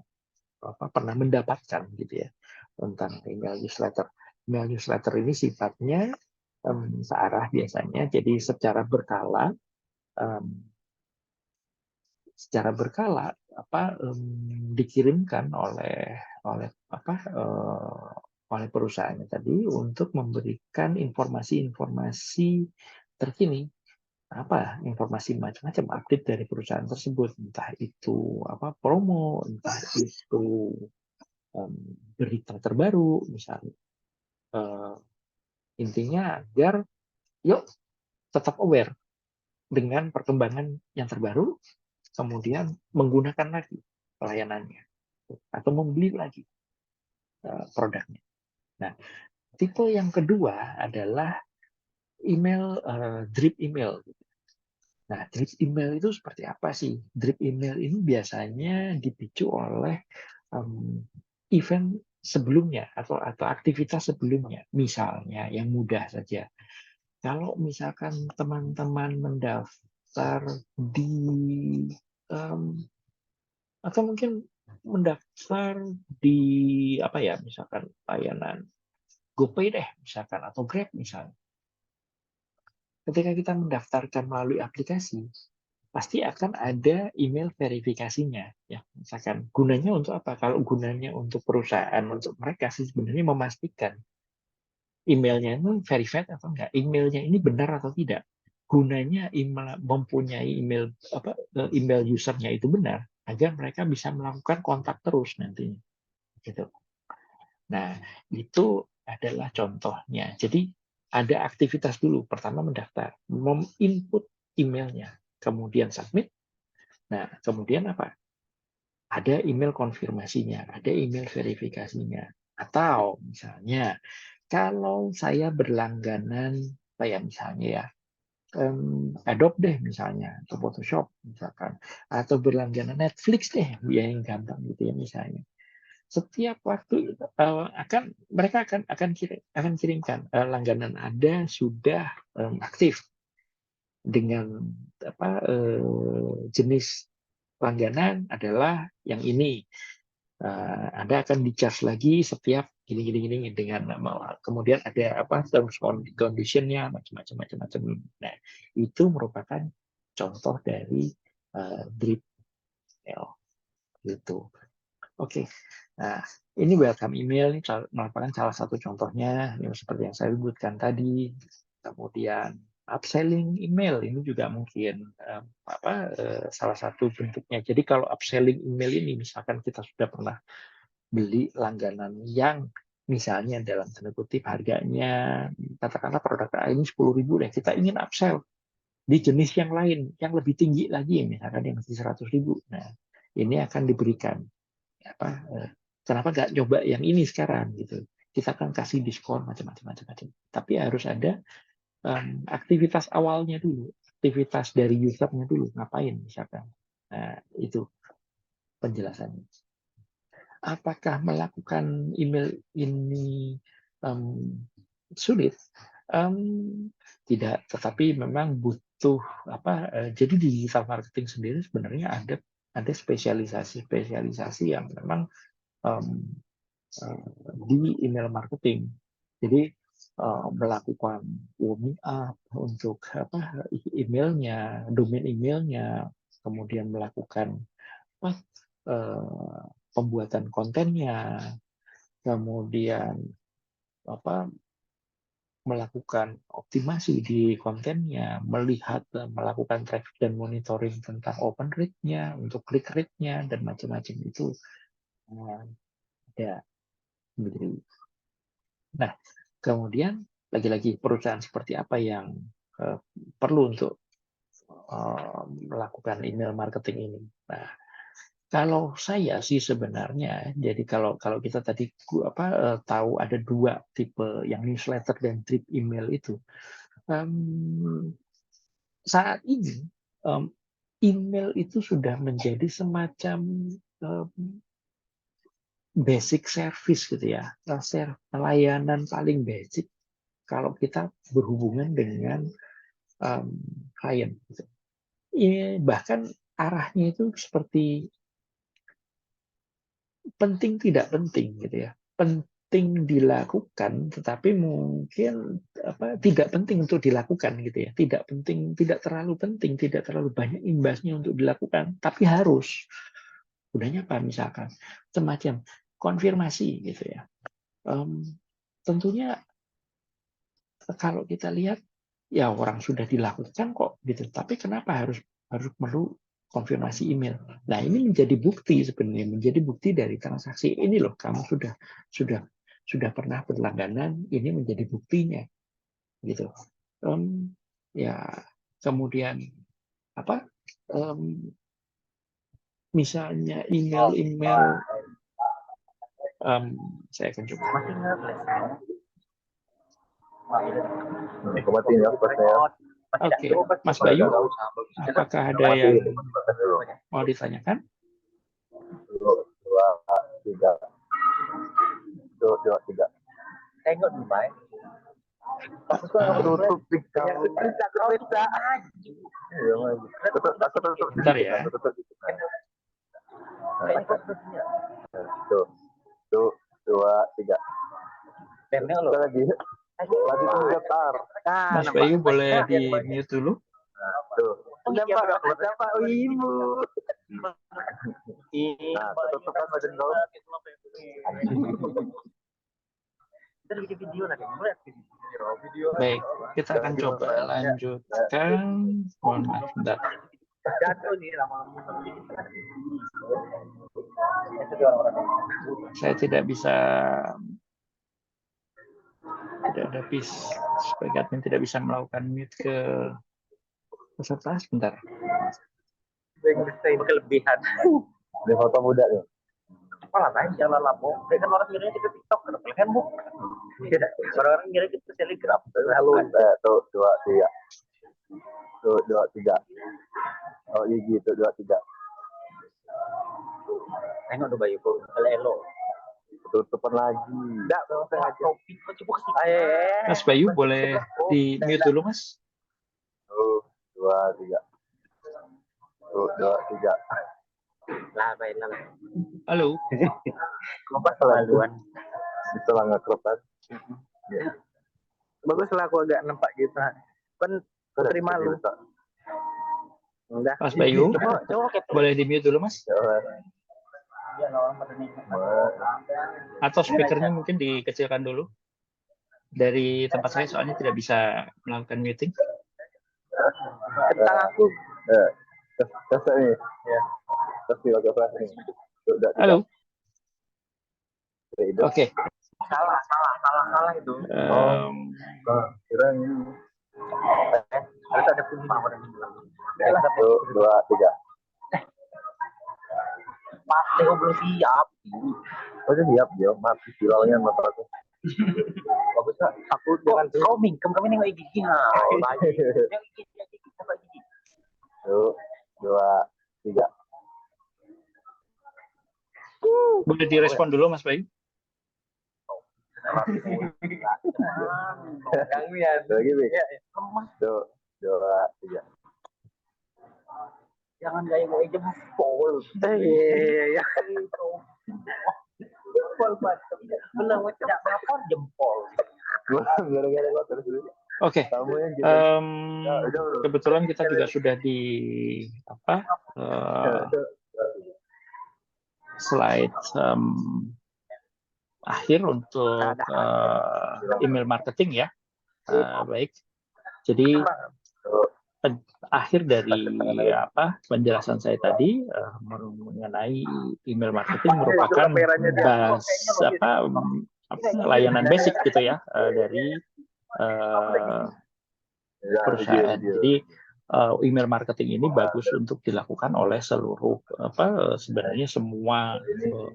pernah mendapatkan gitu ya tentang email newsletter. Email newsletter ini sifatnya searah biasanya, jadi um, secara berkala dikirimkan oleh perusahaannya tadi untuk memberikan informasi-informasi terkini, informasi macam-macam update dari perusahaan tersebut, entah itu promo, entah itu berita terbaru misalnya. Intinya agar yuk tetap aware dengan perkembangan yang terbaru, kemudian menggunakan lagi pelayanannya atau membeli lagi produknya. Nah, tipe yang kedua adalah email drip email. Nah, drip email itu seperti apa sih? Drip email ini biasanya dipicu oleh event sebelumnya atau aktivitas sebelumnya. Misalnya yang mudah saja. Kalau misalkan teman-teman mendaftar di atau mungkin mendaftar di misalkan layanan GoPay deh misalkan atau Grab misalnya. Ketika kita mendaftarkan melalui aplikasi, pasti akan ada email verifikasinya ya. Misalkan gunanya untuk apa? Kalau gunanya untuk perusahaan, untuk mereka sih sebenarnya memastikan emailnya itu verified atau enggak, emailnya ini benar atau tidak. Gunanya mempunyai email usernya itu benar agar mereka bisa melakukan kontak terus nantinya. Gitu. Nah, itu adalah contohnya. Jadi ada aktivitas dulu. Pertama mendaftar, input emailnya, kemudian submit. Nah, kemudian apa? Ada email konfirmasinya, ada email verifikasinya. Atau misalnya, kalau saya berlangganan, misalnya ya, Adobe deh misalnya, atau Photoshop misalkan, atau berlangganan Netflix deh, yang gampang gitu ya misalnya. Setiap waktu mereka akan kirimkan langganan Anda sudah aktif dengan jenis langganan adalah yang ini. Anda akan di-charge lagi setiap gini dengan kemudian ada terms condition-nya macam-macam. Nah, itu merupakan contoh dari drip email gitu. Oke. Nah, ini welcome email ini merupakan salah satu contohnya seperti yang saya sebutkan tadi. Kemudian upselling email ini juga mungkin salah satu bentuknya. Jadi kalau upselling email ini misalkan kita sudah pernah beli langganan yang misalnya dalam tanda kutip harganya katakanlah produk ini 10.000 deh, kita ingin upsell di jenis yang lain yang lebih tinggi lagi misalkan yang masih 100.000. Nah, ini akan diberikan kenapa nggak coba yang ini sekarang gitu, kita akan kasih diskon macam-macam, tapi harus ada aktivitas awalnya dulu, aktivitas dari usernya dulu ngapain misalkan. Nah, itu penjelasannya. Apakah melakukan email ini sulit? Tidak, tetapi memang butuh jadi di digital marketing sendiri sebenarnya ada spesialisasi yang memang di email marketing. Jadi melakukan warming up untuk emailnya, domain emailnya, kemudian melakukan pembuatan kontennya, kemudian melakukan optimasi di kontennya, melakukan traffic dan monitoring tentang open rate-nya, untuk click rate-nya, dan macam-macam itu ada. Nah, kemudian lagi-lagi perusahaan seperti apa yang perlu untuk melakukan email marketing ini. Nah, Kalau saya sih sebenarnya, jadi kalau kalau kita tadi tahu ada dua tipe yang newsletter dan drip email itu. Saat ini email itu sudah menjadi semacam basic service gitu ya, pelayanan paling basic kalau kita berhubungan dengan klien. Gitu. Bahkan arahnya itu seperti penting tidak penting gitu ya, penting dilakukan tetapi mungkin tidak penting untuk dilakukan gitu ya, tidak penting, tidak terlalu penting, tidak terlalu banyak imbasnya untuk dilakukan, tapi harus gunanya apa, misalkan semacam konfirmasi gitu ya. Tentunya kalau kita lihat ya orang sudah dilakukan kok gitu, tapi kenapa harus perlu konfirmasi email. Nah, ini menjadi bukti sebenarnya, menjadi bukti dari transaksi ini loh, kamu sudah pernah berlangganan, ini menjadi buktinya, gitu. Ya, kemudian apa? Misalnya email, saya akan coba. Oke, Mas Bayu, apakah ada yang mau ditanyakan? Dua, tiga. Tengok nih, Pak. Bentar ya. Tuh, 2, 3. Lagi getar. Mas Bayu boleh di mute dulu. Tuh. Siapa ibu? Nah, tutupan badan kau. Baik, kita akan coba lanjutkan. Mohon maaf, bentar. Saya tidak ada sebagai admin tidak bisa melakukan mute ke peserta. Sebentar. Kelebihan. Dia foto muda tuh. Apa lah, jalan lapo. Kan orang kira kita TikTok, kan bu. Orang kira kita Telegram. Halo. Tuh, 2, 3. Tuh, 2, 3. Oh, gigi tuh 2, 3. Tengok tuh Bayu, elo. Tutupan lagi. Enggak, sengaja. Mas Bayu boleh di mute dulu, Mas. Tuh, 2, 3. Tuh, 2, 3. Halo. Kompas kelaluan. Setelah nge-crop. Bagus lah aku agak nampak gitu. Kan Putri malu. Mas Bayu, boleh di mute dulu, Mas? Atau speakernya mungkin dikecilkan dulu. Dari tempat saya soalnya tidak bisa melakukan muting. Tentang aku. Tes ini. Ya. Tes di wajah flash ini. Halo. Oke. Salah itu. Kira ini. Harus ada pun 1, 2, 3. Pasti belum siap. Oh, siap ya. Mati silaunya mata aku. Bagus tak? Aku jangan kau mingkem kami nengok gigi. Tuh, 2, 3. Boleh direspon dulu, Mas Bayu? Ganggu ya. Lagi, Tuh, 2, 3. Jangan gaya gue jempol. Iya. Jempol batam. Belum tidak lapor jempol. Gara-gara gue terus dulu. Oke. Kebetulan kita juga sudah di slide akhir untuk email marketing ya. Baik. Jadi akhir dari penjelasan saya tadi mengenai email marketing merupakan layanan basic gitu ya dari perusahaan. Jadi email marketing ini bagus untuk dilakukan oleh seluruh sebenarnya semua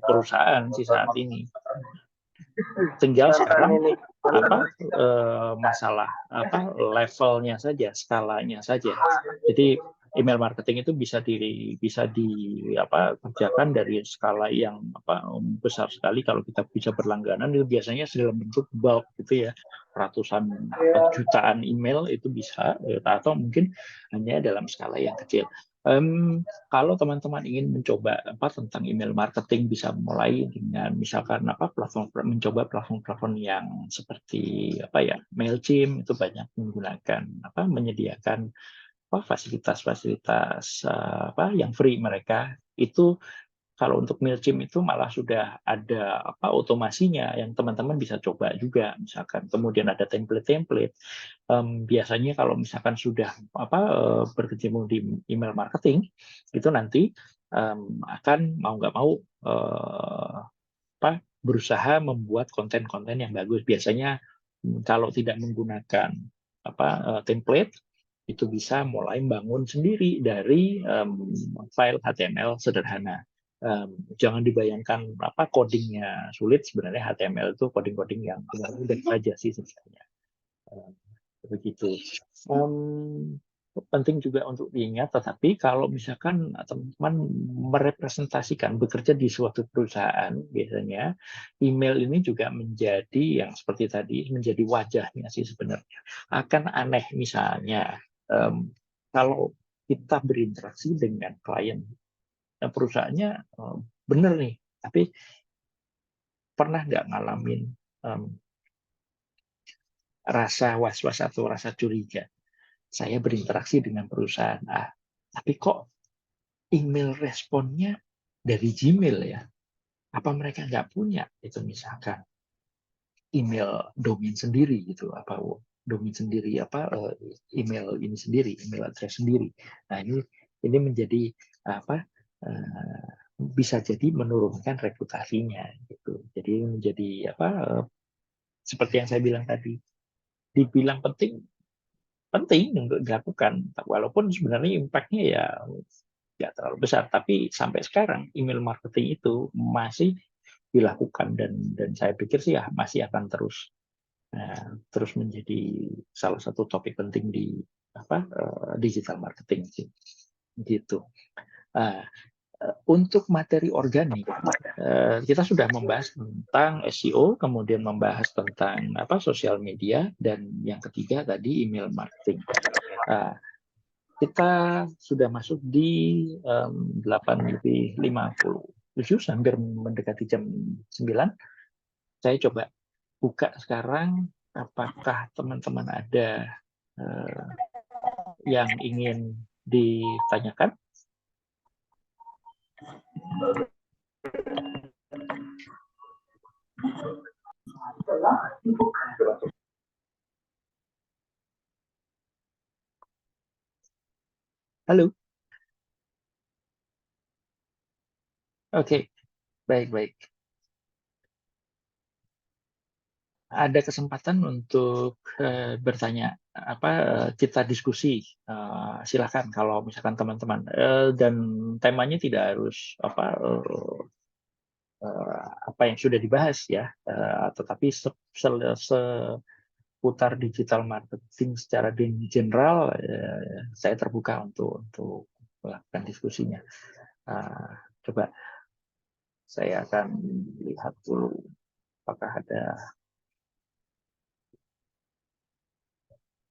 perusahaan sih saat ini. Tinggal sekarang masalah levelnya saja, skalanya saja. Jadi email marketing itu bisa kerjakan dari skala yang besar sekali. Kalau kita bisa berlangganan itu biasanya dalam bentuk bulk gitu ya, ratusan jutaan email itu bisa, atau mungkin hanya dalam skala yang kecil. Kalau teman-teman ingin mencoba tentang email marketing, bisa mulai dengan misalkan mencoba platform yang seperti Mailchimp. Itu banyak menggunakan menyediakan fasilitas-fasilitas yang free mereka. Itu kalau untuk Mailchimp itu malah sudah ada otomasinya yang teman-teman bisa coba juga. Misalkan kemudian ada template-template. Biasanya kalau misalkan sudah berkecimpung di email marketing, itu nanti akan mau nggak mau berusaha membuat konten-konten yang bagus. Biasanya kalau tidak menggunakan template, itu bisa mulai bangun sendiri dari file HTML sederhana. Jangan dibayangkan codingnya sulit. Sebenarnya HTML itu coding-coding yang mudah saja sih sebenarnya. Begitu. Penting juga untuk diingat, tetapi kalau misalkan teman-teman merepresentasikan bekerja di suatu perusahaan, biasanya email ini juga menjadi yang seperti tadi, menjadi wajahnya sih sebenarnya. Akan aneh misalnya kalau kita berinteraksi dengan klien, perusahaannya benar nih, tapi pernah nggak ngalamin rasa was-was atau rasa curiga? Saya berinteraksi dengan perusahaan A, tapi kok email responnya dari Gmail ya? Apa mereka nggak punya itu misalkan email domain sendiri gitu? Apa domain sendiri, email ini sendiri, email address sendiri? Nah ini menjadi bisa jadi menurunkan reputasinya gitu. Jadi menjadi seperti yang saya bilang tadi, dibilang penting untuk dilakukan, walaupun sebenarnya impact-nya ya nggak terlalu besar, tapi sampai sekarang email marketing itu masih dilakukan, dan saya pikir sih ya masih akan terus menjadi salah satu topik penting di digital marketing sih gitu. Untuk materi organik, kita sudah membahas tentang SEO, kemudian membahas tentang sosial media, dan yang ketiga tadi email marketing. Kita sudah masuk di 8:50, hampir mendekati jam 9. Saya coba buka sekarang, apakah teman-teman ada yang ingin ditanyakan? Halo? Oke, baik. Ada kesempatan untuk bertanya, kita diskusi, silakan kalau misalkan teman-teman, dan temanya tidak harus apa yang sudah dibahas ya, tetapi seputar digital marketing secara general, saya terbuka untuk melakukan diskusinya. Coba saya akan lihat dulu apakah ada.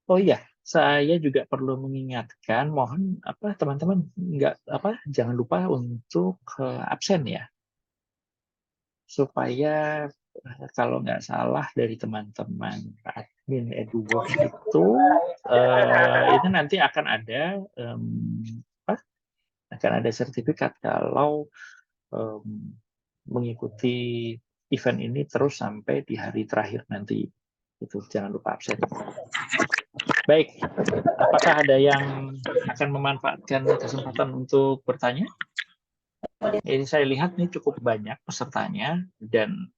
Oh iya, saya juga perlu mengingatkan, mohon teman-teman jangan lupa untuk absen ya, supaya kalau nggak salah dari teman-teman admin EduWorks itu nanti akan ada sertifikat kalau mengikuti event ini terus sampai di hari terakhir nanti. Itu jangan lupa absen. Baik, apakah ada yang akan memanfaatkan kesempatan untuk bertanya? Ini saya lihat nih cukup banyak pesertanya, dan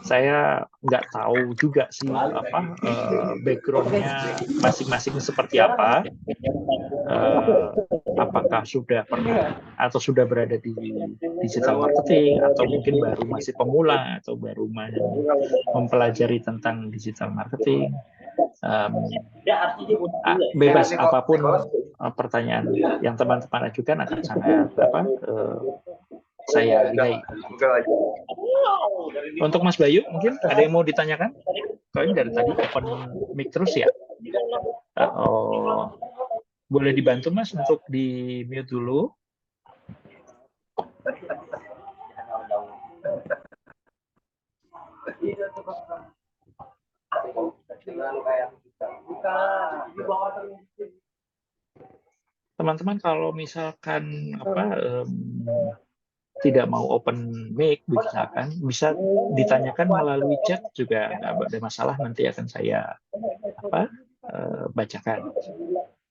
saya nggak tahu juga sih apa backgroundnya masing-masing seperti apa. Apakah sudah pernah atau sudah berada di digital marketing, atau mungkin baru masih pemula, atau baru mempelajari tentang digital marketing. Bebas apapun pertanyaan yang teman-teman ajukan akan sangat saya hargai. Untuk Mas Bayu, mungkin ada yang mau ditanyakan? Kalau ini dari tadi open mic terus ya. Boleh dibantu Mas untuk di mute dulu. Teman-teman kalau misalkan tidak mau open mic, misalkan bisa ditanyakan melalui chat juga nggak ada masalah, nanti akan saya bacakan.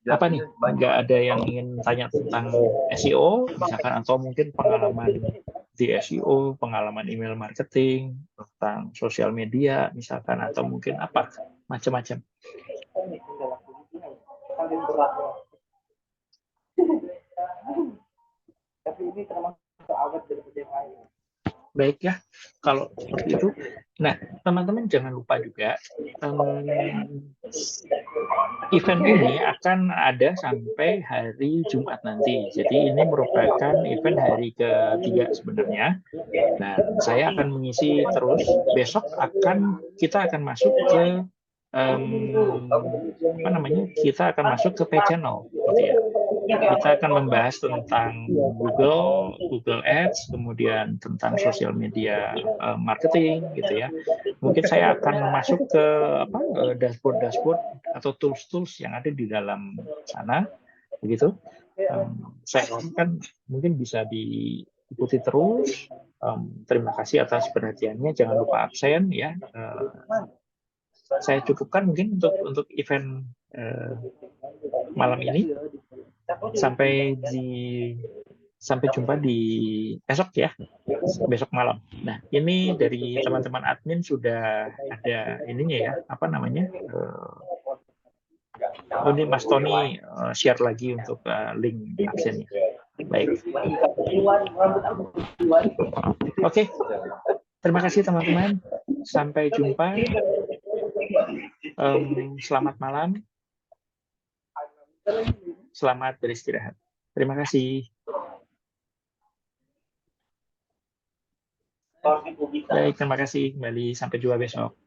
Apa nih? Nggak ada yang ingin tanya tentang SEO misalkan, atau mungkin pengalaman di SEO, pengalaman email marketing, tentang sosial media misalkan, atau mungkin apa macam-macam. Baik ya, kalau seperti itu. Nah, teman-teman jangan lupa juga event ini akan ada sampai hari Jumat nanti. Jadi ini merupakan event hari ketiga sebenarnya. Nah, saya akan mengisi terus. Besok kita akan masuk ke kita akan masuk ke pay channel, gitu ya. Kita akan membahas tentang Google Ads, kemudian tentang sosial media marketing, gitu ya. Mungkin saya akan masuk ke dashboard atau tools yang ada di dalam sana, begitu. Saya kan mungkin bisa diikuti terus. Terima kasih atas perhatiannya. Jangan lupa absen ya. Saya cukupkan mungkin untuk event malam ini. Sampai jumpa di esok ya, besok malam. Nah, ini dari teman-teman admin sudah ada ininya ya, apa namanya? Ini Mas Tony share lagi untuk link absennya. Baik. Oke. Terima kasih teman-teman. Sampai jumpa. Selamat malam. Selamat beristirahat. Terima kasih. Baik, terima kasih kembali. Sampai jumpa besok.